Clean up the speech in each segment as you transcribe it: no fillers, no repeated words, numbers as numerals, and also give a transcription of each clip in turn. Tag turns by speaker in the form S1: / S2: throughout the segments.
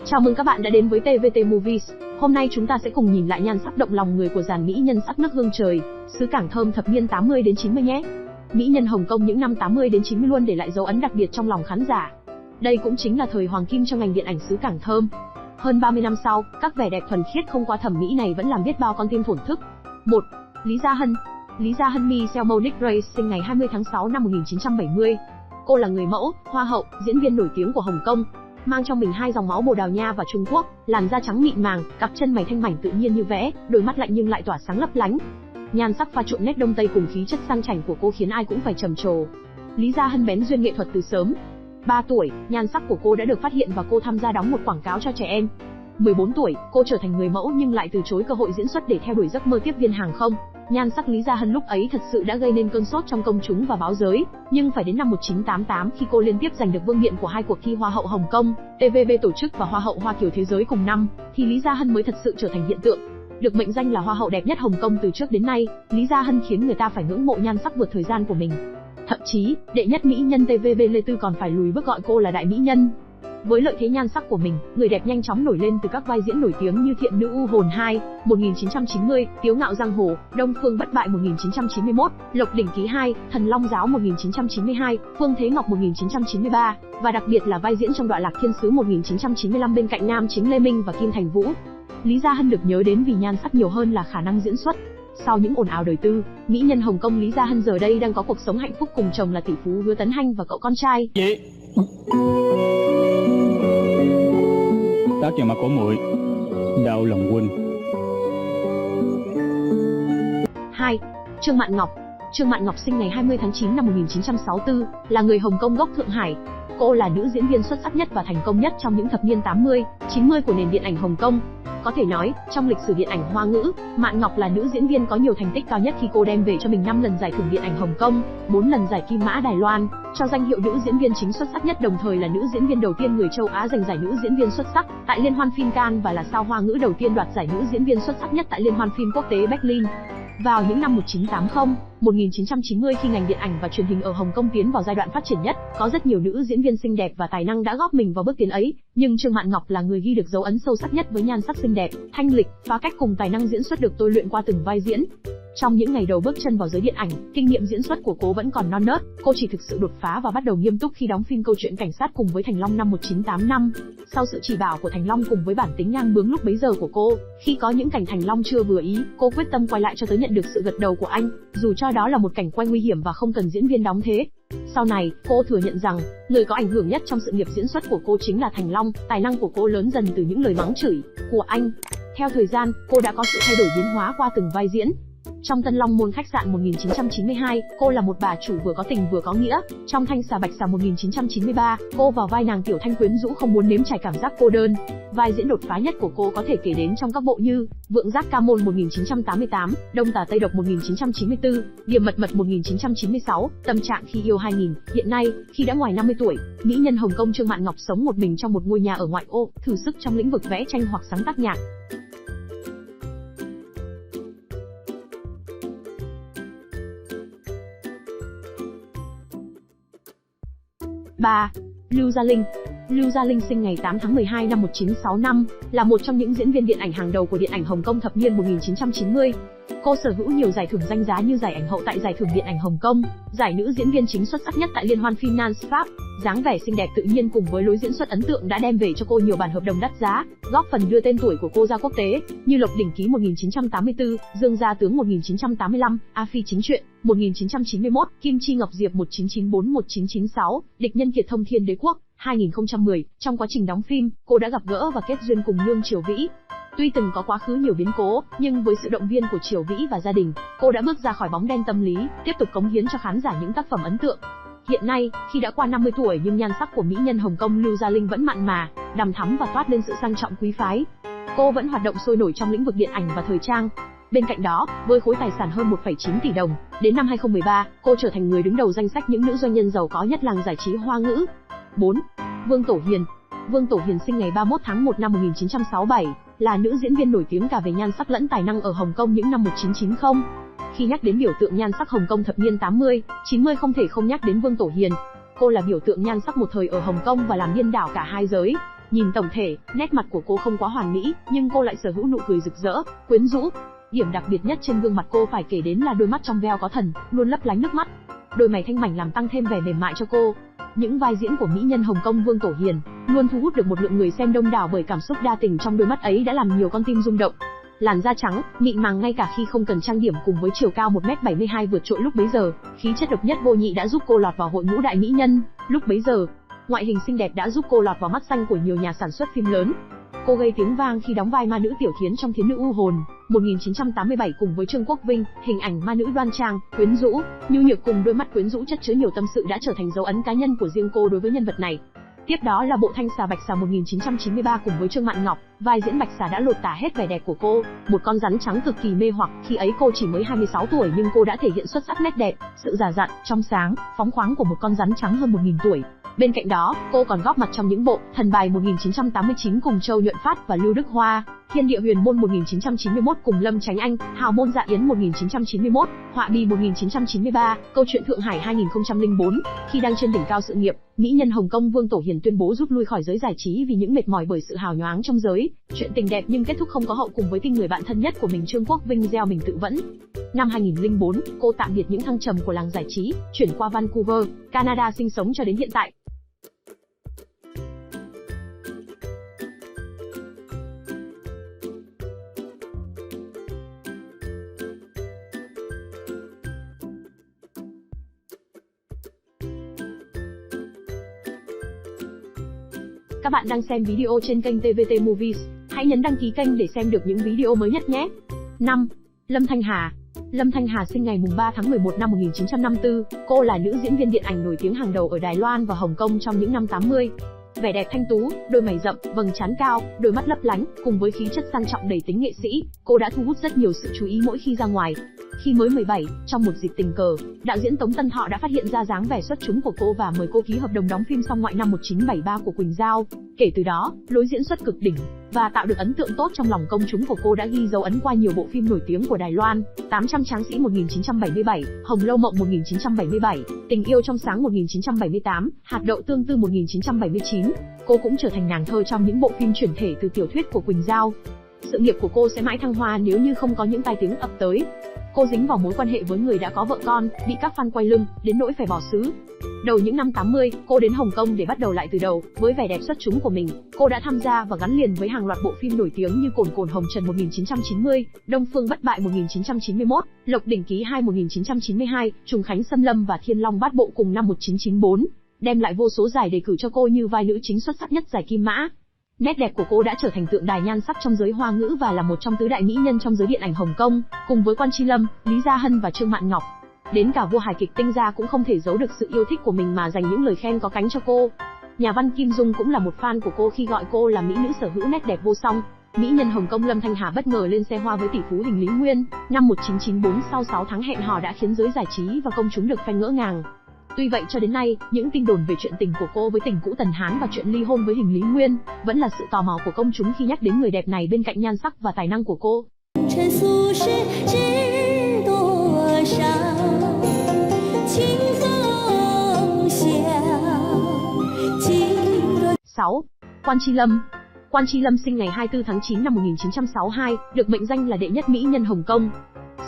S1: Chào mừng các bạn đã đến với TVT Movies. Hôm nay chúng ta sẽ cùng nhìn lại nhan sắc động lòng người của dàn mỹ nhân sắc nước hương trời, xứ Cảng Thơm thập niên 80 đến 90 nhé. Mỹ nhân Hồng Kông những năm 80 đến 90 luôn để lại dấu ấn đặc biệt trong lòng khán giả. Đây cũng chính là thời hoàng kim trong ngành điện ảnh xứ Cảng Thơm. Hơn 30 năm sau, các vẻ đẹp thuần khiết không quá thẩm mỹ này vẫn làm biết bao con tim thổn thức. 1. Lý Gia Hân. Lý Gia Hân Michelle Monique Grace sinh ngày 20 tháng 6 năm 1970. Cô là người mẫu, hoa hậu, diễn viên nổi tiếng của Hồng Kông, mang trong mình hai dòng máu Bồ Đào Nha và Trung Quốc, làn da trắng mịn màng, cặp chân mày thanh mảnh tự nhiên như vẽ, đôi mắt lạnh nhưng lại tỏa sáng lấp lánh. Nhan sắc pha trộn nét Đông Tây cùng khí chất sang chảnh của cô khiến ai cũng phải trầm trồ. Lý Gia Hân bén duyên nghệ thuật từ sớm. 3 tuổi, nhan sắc của cô đã được phát hiện và cô tham gia đóng một quảng cáo cho trẻ em. 14 tuổi, cô trở thành người mẫu nhưng lại từ chối cơ hội diễn xuất để theo đuổi giấc mơ tiếp viên hàng không. Nhan sắc Lý Gia Hân lúc ấy thật sự đã gây nên cơn sốt trong công chúng và báo giới, nhưng phải đến năm 1988 khi cô liên tiếp giành được vương miện của hai cuộc thi Hoa hậu Hồng Kông, TVB tổ chức và Hoa hậu Hoa Kiều Thế giới cùng năm, thì Lý Gia Hân mới thật sự trở thành hiện tượng. Được mệnh danh là Hoa hậu đẹp nhất Hồng Kông từ trước đến nay, Lý Gia Hân khiến người ta phải ngưỡng mộ nhan sắc vượt thời gian của mình. Thậm chí, đệ nhất mỹ nhân TVB Lê Tư còn phải lùi bước gọi cô là đại mỹ nhân. Với lợi thế nhan sắc của mình, người đẹp nhanh chóng nổi lên từ các vai diễn nổi tiếng như Thiện nữ U hồn 2, 1990, Tiếu ngạo giang hồ, Đông phương bất bại 1991, Lộc đỉnh ký 2, Thần long giáo 1992, Phương Thế Ngọc 1993, và đặc biệt là vai diễn trong Đoạn lạc thiên sứ 1995 bên cạnh nam chính Lê Minh và Kim Thành Vũ. Lý Gia Hân được nhớ đến vì nhan sắc nhiều hơn là khả năng diễn xuất. Sau những ồn ào đời tư, mỹ nhân Hồng Kông Lý Gia Hân giờ đây đang có cuộc sống hạnh phúc cùng chồng là tỷ phú Hứa Tấn Hanh và cậu con trai.
S2: Tác vào mặt của muội, đau lòng huynh.
S1: 2. Trương Mạn Ngọc. Trương Mạn Ngọc sinh ngày 20 tháng 9 năm 1964, là người Hồng Kông gốc Thượng Hải. Cô là nữ diễn viên xuất sắc nhất và thành công nhất trong những thập niên 80, 90 của nền điện ảnh Hồng Kông. Có thể nói, trong lịch sử điện ảnh Hoa ngữ, Mạn Ngọc là nữ diễn viên có nhiều thành tích cao nhất khi cô đem về cho mình 5 lần giải thưởng điện ảnh Hồng Kông, 4 lần giải Kim Mã Đài Loan, cho danh hiệu nữ diễn viên chính xuất sắc nhất, đồng thời là nữ diễn viên đầu tiên người châu Á giành giải nữ diễn viên xuất sắc tại Liên hoan phim Cannes và là sao Hoa ngữ đầu tiên đoạt giải nữ diễn viên xuất sắc nhất tại Liên hoan phim quốc tế Berlin. Vào những năm 1980, 1990 khi ngành điện ảnh và truyền hình ở Hồng Kông tiến vào giai đoạn phát triển nhất, có rất nhiều nữ diễn viên xinh đẹp và tài năng đã góp mình vào bước tiến ấy, nhưng Trương Mạn Ngọc là người ghi được dấu ấn sâu sắc nhất với nhan sắc xinh đẹp, thanh lịch, phá cách cùng tài năng diễn xuất được tôi luyện qua từng vai diễn. Trong những ngày đầu bước chân vào giới điện ảnh, kinh nghiệm diễn xuất của cô vẫn còn non nớt, cô chỉ thực sự đột phá và bắt đầu nghiêm túc khi đóng phim Câu chuyện cảnh sát cùng với Thành Long năm 1985. Sau sự chỉ bảo của Thành Long cùng với bản tính ngang bướng lúc bấy giờ của cô, khi có những cảnh Thành Long chưa vừa ý, cô quyết tâm quay lại cho tới nhận được sự gật đầu của anh, dù cho đó là một cảnh quay nguy hiểm và không cần diễn viên đóng thế. Sau này, cô thừa nhận rằng, người có ảnh hưởng nhất trong sự nghiệp diễn xuất của cô chính là Thành Long, tài năng của cô lớn dần từ những lời mắng chửi của anh. Theo thời gian, cô đã có sự thay đổi biến hóa qua từng vai diễn. Trong Tân Long Môn khách sạn 1992, cô là một bà chủ vừa có tình vừa có nghĩa. Trong Thanh xà Bạch xà 1993, cô vào vai nàng tiểu thanh quyến rũ không muốn nếm trải cảm giác cô đơn. Vai diễn đột phá nhất của cô có thể kể đến trong các bộ như Vượng Giác Ca Môn 1988, Đông Tà Tây Độc 1994, Điểm Mật Mật 1996, Tâm trạng khi yêu 2000. Hiện nay, khi đã ngoài 50 tuổi, mỹ nhân Hồng Kông Trương Mạn Ngọc sống một mình trong một ngôi nhà ở ngoại ô, thử sức trong lĩnh vực vẽ tranh hoặc sáng tác nhạc. 3. Lưu Gia Linh. Lưu Gia Linh sinh ngày 8 tháng 12 năm 1965, là một trong những diễn viên điện ảnh hàng đầu của điện ảnh Hồng Kông thập niên 1990. Cô sở hữu nhiều giải thưởng danh giá như giải ảnh hậu tại giải thưởng điện ảnh Hồng Kông, giải nữ diễn viên chính xuất sắc nhất tại Liên hoan phim Cannes Pháp. Dáng vẻ xinh đẹp tự nhiên cùng với lối diễn xuất ấn tượng đã đem về cho cô nhiều bản hợp đồng đắt giá, góp phần đưa tên tuổi của cô ra quốc tế, như Lộc đỉnh ký 1984, Dương gia tướng 1985, A Phi chính truyện 1991, Kim Chi Ngọc Diệp 1994-1996, Địch nhân Kiệt Thông Thiên Đế Quốc 2010. Trong quá trình đóng phim, cô đã gặp gỡ và kết duyên cùng Lương Triều Vĩ. Tuy từng có quá khứ nhiều biến cố, nhưng với sự động viên của Triều Vĩ và gia đình, cô đã bước ra khỏi bóng đen tâm lý, tiếp tục cống hiến cho khán giả những tác phẩm ấn tượng. Hiện nay, khi đã qua 50 tuổi nhưng nhan sắc của mỹ nhân Hồng Kông Lưu Gia Linh vẫn mặn mà, đằm thắm và toát lên sự sang trọng quý phái. Cô vẫn hoạt động sôi nổi trong lĩnh vực điện ảnh và thời trang. Bên cạnh đó, với khối tài sản hơn 1,9 tỷ đồng, đến năm 2013, cô trở thành người đứng đầu danh sách những nữ doanh nhân giàu có nhất làng giải trí Hoa ngữ. 4. Vương Tổ Hiền. Vương Tổ Hiền sinh ngày 31 tháng 1 năm 1967, là nữ diễn viên nổi tiếng cả về nhan sắc lẫn tài năng ở Hồng Kông những năm 1990. Khi nhắc đến biểu tượng nhan sắc Hồng Kông thập niên 80, 90 không thể không nhắc đến Vương Tổ Hiền. Cô là biểu tượng nhan sắc một thời ở Hồng Kông và làm điên đảo cả hai giới. Nhìn tổng thể, nét mặt của cô không quá hoàn mỹ, nhưng cô lại sở hữu nụ cười rực rỡ, quyến rũ. Điểm đặc biệt nhất trên gương mặt cô phải kể đến là đôi mắt trong veo có thần, luôn lấp lánh nước mắt. Đôi mày thanh mảnh làm tăng thêm vẻ mềm mại cho cô. Những vai diễn của mỹ nhân Hồng Kông Vương Tổ Hiền luôn thu hút được một lượng người xem đông đảo bởi cảm xúc đa tình trong đôi mắt ấy đã làm nhiều con tim rung động. Làn da trắng, mịn màng ngay cả khi không cần trang điểm cùng với chiều cao 1m72 vượt trội lúc bấy giờ, khí chất độc nhất vô nhị đã giúp cô lọt vào hội ngũ đại mỹ nhân. Lúc bấy giờ, ngoại hình xinh đẹp đã giúp cô lọt vào mắt xanh của nhiều nhà sản xuất phim lớn. Cô gây tiếng vang khi đóng vai ma nữ Tiểu Thiến trong Thiến Nữ U Hồn 1987 cùng với Trương Quốc Vinh, hình ảnh ma nữ đoan trang, quyến rũ, nhu nhược cùng đôi mắt quyến rũ chất chứa nhiều tâm sự đã trở thành dấu ấn cá nhân của riêng cô đối với nhân vật này. Tiếp đó là bộ Thanh Xà Bạch Xà 1993 cùng với Trương Mạn Ngọc, vai diễn Bạch Xà đã lột tả hết vẻ đẹp của cô, một con rắn trắng cực kỳ mê hoặc, khi ấy cô chỉ mới 26 tuổi nhưng cô đã thể hiện xuất sắc nét đẹp, sự già dặn, trong sáng, phóng khoáng của một con rắn trắng hơn 1000 tuổi. Bên cạnh đó, cô còn góp mặt trong những bộ Thần Bài 1989 cùng Châu Nhuận Phát và Lưu Đức Hoa, Thiên Địa Huyền Môn 1991 cùng Lâm Chánh Anh, Hào Môn Dạ Yến 1991, Họa Bì 1993, Câu chuyện Thượng Hải 2004. Khi đang trên đỉnh cao sự nghiệp, mỹ nhân Hồng Kông Vương Tổ Hiền tuyên bố rút lui khỏi giới giải trí vì những mệt mỏi bởi sự hào nhoáng trong giới. Chuyện tình đẹp nhưng kết thúc không có hậu cùng với tin người bạn thân nhất của mình Trương Quốc Vinh gieo mình tự vẫn. Năm 2004, cô tạm biệt những thăng trầm của làng giải trí, chuyển qua Vancouver, Canada sinh sống cho đến hiện tại. Các bạn đang xem video trên kênh TVT Movies, hãy nhấn đăng ký kênh để xem được những video mới nhất nhé. 5. Lâm Thanh Hà. Lâm Thanh Hà sinh ngày 3 tháng 11 năm 1954, cô là nữ diễn viên điện ảnh nổi tiếng hàng đầu ở Đài Loan và Hồng Kông trong những năm 80. Vẻ đẹp thanh tú, đôi mày rậm, vầng trán cao, đôi mắt lấp lánh, cùng với khí chất sang trọng đầy tính nghệ sĩ, cô đã thu hút rất nhiều sự chú ý mỗi khi ra ngoài. Khi mới 17, trong một dịp tình cờ, đạo diễn Tống Tân Thọ đã phát hiện ra dáng vẻ xuất chúng của cô và mời cô ký hợp đồng đóng phim Song Ngoại năm 1973 của Quỳnh Giao. Kể từ đó, lối diễn xuất cực đỉnh và tạo được ấn tượng tốt trong lòng công chúng của cô đã ghi dấu ấn qua nhiều bộ phim nổi tiếng của Đài Loan: 800 Tráng Sĩ 1977, Hồng Lâu Mộng 1977, Tình Yêu Trong Sáng 1978, Hạt Đậu Tương Tư 1979. Cô cũng trở thành nàng thơ trong những bộ phim chuyển thể từ tiểu thuyết của Quỳnh Giao. Sự nghiệp của cô sẽ mãi thăng hoa nếu như không có những tai tiếng ập tới. Cô dính vào mối quan hệ với người đã có vợ con, bị các fan quay lưng, đến nỗi phải bỏ xứ. Đầu những năm 80, cô đến Hồng Kông để bắt đầu lại từ đầu. Với vẻ đẹp xuất chúng của mình, cô đã tham gia và gắn liền với hàng loạt bộ phim nổi tiếng như Cồn Cồn Hồng Trần 1990, Đông Phương Bất Bại 1991, Lộc Đỉnh Ký 2 1992, Trùng Khánh Xâm Lâm và Thiên Long Bát Bộ cùng năm 1994, đem lại vô số giải đề cử cho cô như vai nữ chính xuất sắc nhất giải Kim Mã. Nét đẹp của cô đã trở thành tượng đài nhan sắc trong giới hoa ngữ và là một trong tứ đại mỹ nhân trong giới điện ảnh Hồng Kông, cùng với Quan Chi Lâm, Lý Gia Hân và Trương Mạn Ngọc. Đến cả vua hài kịch Tinh Gia cũng không thể giấu được sự yêu thích của mình mà dành những lời khen có cánh cho cô. Nhà văn Kim Dung cũng là một fan của cô khi gọi cô là mỹ nữ sở hữu nét đẹp vô song. Mỹ nhân Hồng Kông Lâm Thanh Hà bất ngờ lên xe hoa với tỷ phú Hình Lý Nguyên năm 1994 sau 6 tháng hẹn hò đã khiến giới giải trí và công chúng được fan ngỡ ngàng. Tuy vậy cho đến nay, những tin đồn về chuyện tình của cô với tình cũ Tần Hán và chuyện ly hôn với Hình Lý Nguyên vẫn là sự tò mò của công chúng khi nhắc đến người đẹp này bên cạnh nhan sắc và tài năng của cô. 6. Quan Chi Lâm. Quan Chi Lâm sinh ngày 24 tháng 9 năm 1962, được mệnh danh là đệ nhất mỹ nhân Hồng Kông.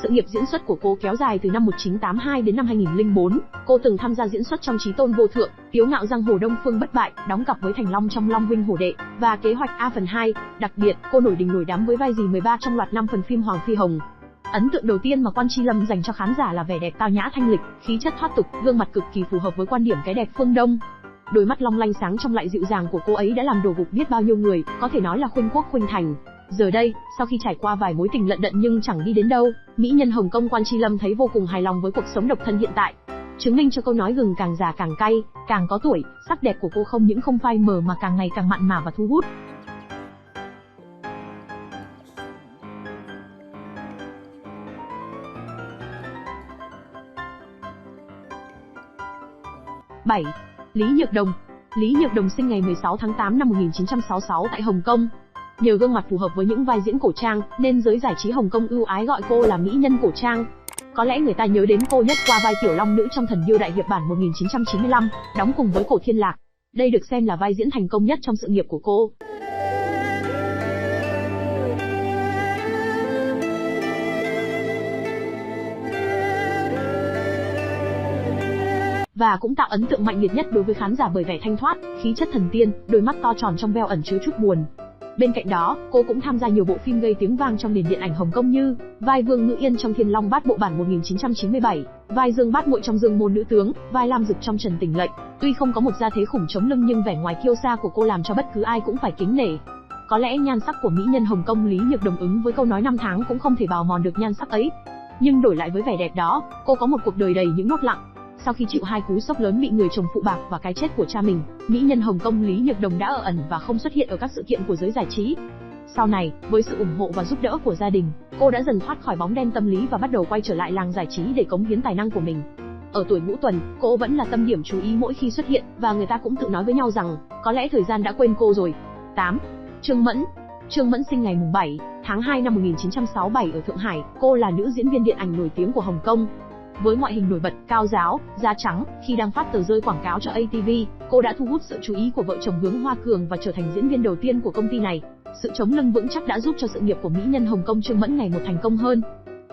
S1: Sự nghiệp diễn xuất của cô kéo dài từ năm 1982 đến năm 2004. Cô từng tham gia diễn xuất trong Chí Tôn Vô Thượng, Tiếu Ngạo Giang Hồ Đông Phương Bất Bại, đóng cặp với Thành Long trong Long Vinh Hổ Đệ và Kế hoạch A phần 2. Đặc biệt, cô nổi đình nổi đám với vai dì 13 trong loạt 5 phần phim Hoàng Phi Hồng. Ấn tượng đầu tiên mà Quan Chi Lâm dành cho khán giả là vẻ đẹp tao nhã thanh lịch, khí chất thoát tục, gương mặt cực kỳ phù hợp với quan điểm cái đẹp phương Đông. Đôi mắt long lanh sáng trong lại dịu dàng của cô ấy đã làm đổ gục biết bao nhiêu người, có thể nói là khuynh quốc khuynh thành. Giờ đây, sau khi trải qua vài mối tình lận đận nhưng chẳng đi đến đâu, mỹ nhân Hồng Kông Quan Chi Lâm thấy vô cùng hài lòng với cuộc sống độc thân hiện tại. Chứng minh cho câu nói gừng càng già càng cay, càng có tuổi, sắc đẹp của cô không những không phai mờ mà càng ngày càng mặn mà và thu hút. Bảy. Lý Nhược Đồng. Lý Nhược Đồng sinh ngày 16 tháng 8 năm 1966 tại Hồng Kông. Nhờ gương mặt phù hợp với những vai diễn cổ trang, nên giới giải trí Hồng Kông ưu ái gọi cô là mỹ nhân cổ trang. Có lẽ người ta nhớ đến cô nhất qua vai Tiểu Long Nữ trong Thần Điêu Đại Hiệp bản 1995, đóng cùng với Cổ Thiên Lạc. Đây được xem là vai diễn thành công nhất trong sự nghiệp của cô. Và cũng tạo ấn tượng mạnh liệt nhất đối với khán giả bởi vẻ thanh thoát, khí chất thần tiên, đôi mắt to tròn trong veo ẩn chứa chút buồn. Bên cạnh đó, cô cũng tham gia nhiều bộ phim gây tiếng vang trong nền điện ảnh Hồng Kông như vai Vương Ngữ Yên trong Thiên Long Bát Bộ bản 1997, vai Dương Bát Muội trong Dương Môn Nữ Tướng, vai Lam Dực trong Trần Tình Lệnh. Tuy không có một gia thế khủng chống lưng nhưng vẻ ngoài kiêu sa của cô làm cho bất cứ ai cũng phải kính nể. Có lẽ nhan sắc của mỹ nhân Hồng Kông Lý Nhược Đồng ứng với câu nói năm tháng cũng không thể bào mòn được nhan sắc ấy. Nhưng đổi lại với vẻ đẹp đó, cô có một cuộc đời đầy những nốt lặng. Sau khi chịu hai cú sốc lớn bị người chồng phụ bạc và cái chết của cha mình, mỹ nhân Hồng Kông Lý Nhược Đồng đã ở ẩn và không xuất hiện ở các sự kiện của giới giải trí. Sau này, với sự ủng hộ và giúp đỡ của gia đình, cô đã dần thoát khỏi bóng đen tâm lý và bắt đầu quay trở lại làng giải trí để cống hiến tài năng của mình. Ở tuổi ngũ tuần, cô vẫn là tâm điểm chú ý mỗi khi xuất hiện, và người ta cũng tự nói với nhau rằng, có lẽ thời gian đã quên cô rồi. 8. Trương Mẫn. Trương Mẫn sinh ngày 7 tháng 2 năm 1967 ở Thượng Hải, cô là nữ diễn viên điện ảnh nổi tiếng của Hồng Kông. Với ngoại hình nổi bật, cao ráo, da trắng, khi đang phát tờ rơi quảng cáo cho ATV, cô đã thu hút sự chú ý của vợ chồng Hướng Hoa Cường và trở thành diễn viên đầu tiên của công ty này. Sự chống lưng vững chắc đã giúp cho sự nghiệp của mỹ nhân Hồng Kông Trương Mẫn ngày một thành công hơn.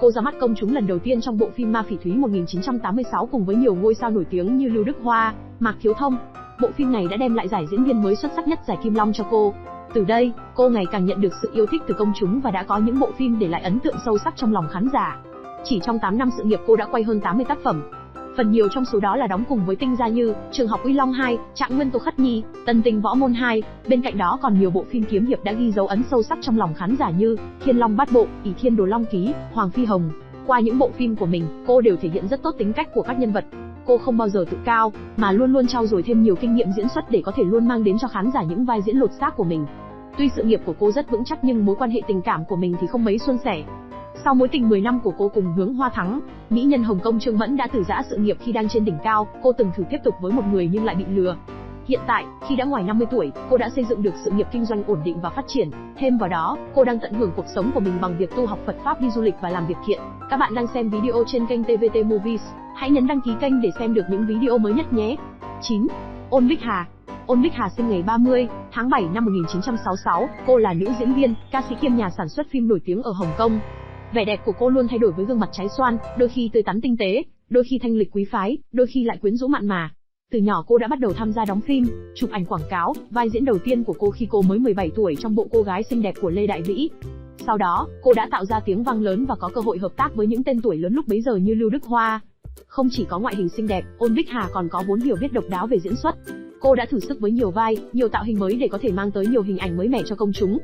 S1: Cô ra mắt công chúng lần đầu tiên trong bộ phim Ma Phỉ Thúy 1986 cùng với nhiều ngôi sao nổi tiếng như Lưu Đức Hoa, Mạc Thiếu Thông. Bộ phim này đã đem lại giải diễn viên mới xuất sắc nhất giải Kim Long cho cô. Từ đây, cô ngày càng nhận được sự yêu thích từ công chúng và đã có những bộ phim để lại ấn tượng sâu sắc trong lòng khán giả. Chỉ trong 8 năm sự nghiệp cô đã quay hơn 80 tác phẩm. Phần nhiều trong số đó là đóng cùng với tinh gia như Trường học Uy Long 2, Trạng Nguyên Tô Khất Nhi, Tân Tinh Võ Môn 2. Bên cạnh đó còn nhiều bộ phim kiếm hiệp đã ghi dấu ấn sâu sắc trong lòng khán giả như Thiên Long Bát Bộ, ỷ Thiên Đồ Long Ký, Hoàng Phi Hồng. Qua những bộ phim của mình, cô đều thể hiện rất tốt tính cách của các nhân vật. Cô không bao giờ tự cao, mà luôn luôn trau dồi thêm nhiều kinh nghiệm diễn xuất để có thể luôn mang đến cho khán giả những vai diễn lột xác của mình. Tuy sự nghiệp của cô rất vững chắc nhưng mối quan hệ tình cảm của mình thì không mấy suôn sẻ. Sau mối tình 10 năm của cô cùng Hướng Hoa Thắng, mỹ nhân Hồng Kông Trương Mẫn đã từ giã sự nghiệp khi đang trên đỉnh cao. Cô từng thử tiếp tục với một người nhưng lại bị lừa. Hiện tại, khi đã ngoài 50 tuổi, cô đã xây dựng được sự nghiệp kinh doanh ổn định và phát triển. Thêm vào đó, cô đang tận hưởng cuộc sống của mình bằng việc tu học Phật pháp, đi du lịch và làm việc thiện. Các bạn đang xem video trên kênh TVT Movies, hãy nhấn đăng ký kênh để xem được những video mới nhất nhé. 9. Ôn Bích Hà. Ôn Bích Hà sinh ngày 30 tháng 7 năm 1966, cô là nữ diễn viên, ca sĩ kiêm nhà sản xuất phim nổi tiếng ở Hồng Kông. Vẻ đẹp của cô luôn thay đổi với gương mặt trái xoan, đôi khi tươi tắn tinh tế, đôi khi thanh lịch quý phái, đôi khi lại quyến rũ mặn mà. Từ nhỏ cô đã bắt đầu tham gia đóng phim, chụp ảnh quảng cáo, vai diễn đầu tiên của cô khi cô mới 17 tuổi trong bộ Cô Gái Xinh Đẹp của Lê Đại Vĩ. Sau đó, cô đã tạo ra tiếng vang lớn và có cơ hội hợp tác với những tên tuổi lớn lúc bấy giờ như Lưu Đức Hoa. Không chỉ có ngoại hình xinh đẹp, Ôn Bích Hà còn có vốn hiểu biết độc đáo về diễn xuất. Cô đã thử sức với nhiều vai, nhiều tạo hình mới để có thể mang tới nhiều hình ảnh mới mẻ cho công chúng.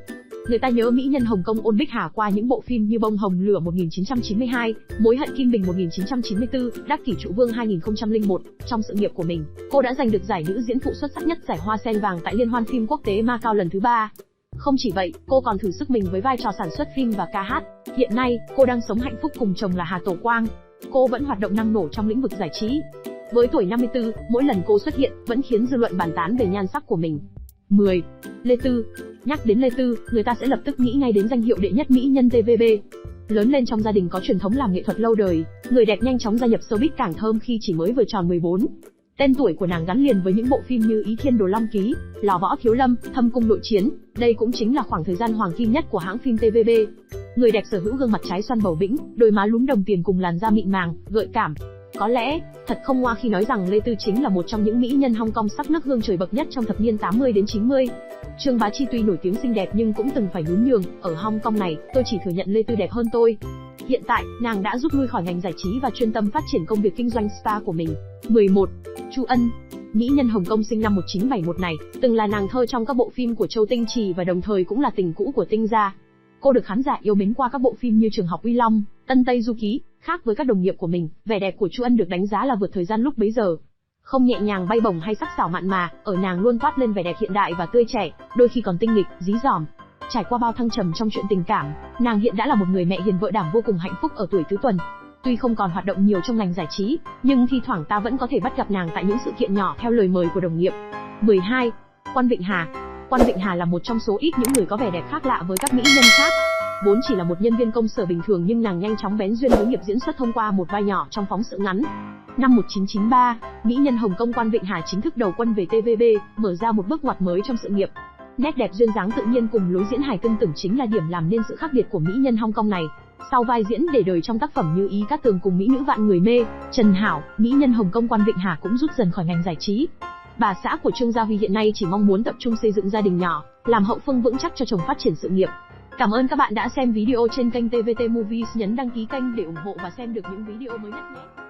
S1: Người ta nhớ mỹ nhân Hồng Kông Ôn Bích Hà qua những bộ phim như Bông Hồng Lửa 1992, Mối Hận Kim Bình 1994, Đắc Kỷ Trụ Vương 2001. Trong sự nghiệp của mình, cô đã giành được giải nữ diễn phụ xuất sắc nhất giải Hoa Sen Vàng tại Liên hoan phim quốc tế Macau lần thứ 3. Không chỉ vậy, cô còn thử sức mình với vai trò sản xuất phim và ca hát. Hiện nay, cô đang sống hạnh phúc cùng chồng là Hà Tổ Quang. Cô vẫn hoạt động năng nổ trong lĩnh vực giải trí. Với tuổi 54, mỗi lần cô xuất hiện vẫn khiến dư luận bàn tán về nhan sắc của mình. 10. Lê Tư. Nhắc đến Lê Tư, người ta sẽ lập tức nghĩ ngay đến danh hiệu đệ nhất mỹ nhân TVB. Lớn lên trong gia đình có truyền thống làm nghệ thuật lâu đời, người đẹp nhanh chóng gia nhập showbiz cảng thơm khi chỉ mới vừa tròn 14. Tên tuổi của nàng gắn liền với những bộ phim như Ý Thiên Đồ Long Ký, Lò Võ Thiếu Lâm, Thâm Cung Nội Chiến. Đây cũng chính là khoảng thời gian hoàng kim nhất của hãng phim TVB. Người đẹp sở hữu gương mặt trái xoan bầu bĩnh, đôi má lúm đồng tiền cùng làn da mịn màng, gợi cảm. Có lẽ, thật không ngoa khi nói rằng Lê Tư chính là một trong những mỹ nhân Hong Kong sắc nước hương trời bậc nhất trong thập niên 80 đến 90. Trương Bá Chi tuy nổi tiếng xinh đẹp nhưng cũng từng phải nhún nhường, ở Hong Kong này, tôi chỉ thừa nhận Lê Tư đẹp hơn tôi. Hiện tại, nàng đã rút lui khỏi ngành giải trí và chuyên tâm phát triển công việc kinh doanh spa của mình. 11. Chu Ân. Mỹ nhân Hồng Kông sinh năm 1971 này, từng là nàng thơ trong các bộ phim của Châu Tinh Trì và đồng thời cũng là tình cũ của Tinh gia. Cô được khán giả yêu mến qua các bộ phim như Trường học Uy Long, Tân Tây Du Ký. Khác với các đồng nghiệp của mình, vẻ đẹp của Chu Ân được đánh giá là vượt thời gian lúc bấy giờ. Không nhẹ nhàng bay bổng hay sắc sảo mặn mà, ở nàng luôn toát lên vẻ đẹp hiện đại và tươi trẻ, đôi khi còn tinh nghịch, dí dỏm. Trải qua bao thăng trầm trong chuyện tình cảm, nàng hiện đã là một người mẹ hiền vợ đảm vô cùng hạnh phúc ở tuổi tứ tuần. Tuy không còn hoạt động nhiều trong ngành giải trí, nhưng thi thoảng ta vẫn có thể bắt gặp nàng tại những sự kiện nhỏ theo lời mời của đồng nghiệp. 12. Quan Vịnh Hà. Quan Vịnh Hà là một trong số ít những người có vẻ đẹp khác lạ với các mỹ nhân khác. Vốn chỉ là một nhân viên công sở bình thường nhưng nàng nhanh chóng bén duyên với nghiệp diễn xuất thông qua một vai nhỏ trong phóng sự ngắn. Năm 1993, mỹ nhân Hồng Kông Quan Vịnh Hà chính thức đầu quân về TVB, mở ra một bước ngoặt mới trong sự nghiệp. Nét đẹp duyên dáng tự nhiên cùng lối diễn hài cưng tưởng chính là điểm làm nên sự khác biệt của mỹ nhân Hong Kong này. Sau vai diễn để đời trong tác phẩm như Ý Cát Tường cùng mỹ nữ vạn người mê, Trần Hảo, mỹ nhân Hồng Kông Quan Vịnh Hà cũng rút dần khỏi ngành giải trí. Bà xã của Trương Gia Huy hiện nay chỉ mong muốn tập trung xây dựng gia đình nhỏ, làm hậu phương vững chắc cho chồng phát triển sự nghiệp. Cảm ơn các bạn đã xem video trên kênh TVT Movies, nhấn đăng ký kênh để ủng hộ và xem được những video mới nhất nhé.